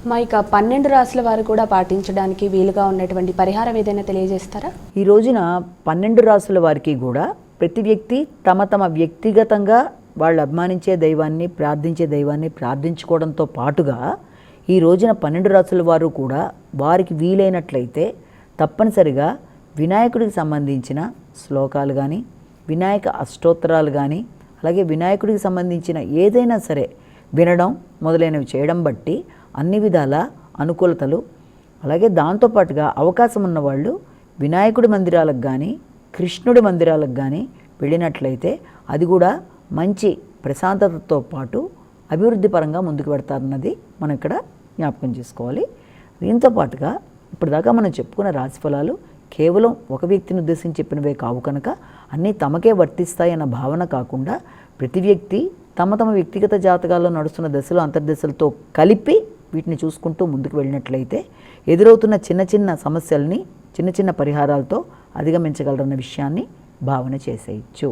ఇక 12 రాసుల వారు కూడా పాటించడానికి వీలుగా ఉన్నటువంటి పరిహారం ఏదైనా తెలియజేస్తారా? ఈ రోజున 12 రాసుల వారికి కూడా ప్రతి వ్యక్తి తమ తమ వ్యక్తిగతంగా వాళ్ళు అభిమానించే దైవాన్ని, ప్రార్థించే దైవాన్ని ప్రార్థించుకోవడంతో పాటుగా ఈ రోజున 12 రాసుల వారు కూడా వారికి వీలైనట్లయితే తప్పనిసరిగా వినాయకుడికి సంబంధించిన శ్లోకాలు కానీ, వినాయక అష్టోత్తరాలు కానీ, అలాగే వినాయకుడికి సంబంధించిన ఏదైనా సరే వినడం మొదలైనవి చేయడం బట్టి అన్ని విధాల అనుకూలతలు, అలాగే దాంతోపాటుగా అవకాశం ఉన్నవాళ్ళు వినాయకుడి మందిరాలకు కానీ, కృష్ణుడి మందిరాలకు కానీ వెళ్ళినట్లయితే అది కూడా మంచి ప్రశాంతతతో పాటు అభివృద్ధి పరంగా ముందుకు పెడతారన్నది మనం ఇక్కడ జ్ఞాపకం చేసుకోవాలి. దీంతో పాటుగా ఇప్పటిదాకా మనం చెప్పుకున్న రాశిఫలాలు కేవలం ఒక వ్యక్తిని ఉద్దేశించి చెప్పినవే కావు కనుక అన్నీ తమకే వర్తిస్తాయి అన్న భావన కాకుండా ప్రతి వ్యక్తి తమ తమ వ్యక్తిగత జాతకాల్లో నడుస్తున్న దశలు అంతర్దశలతో కలిపి వీటిని చూసుకుంటూ ముందుకు వెళ్ళినట్లయితే ఎదురవుతున్న చిన్న చిన్న సమస్యల్ని చిన్న చిన్న పరిహారాలతో అధిగమించగలరన్న విషయాన్ని భావన చేసేయచ్చు.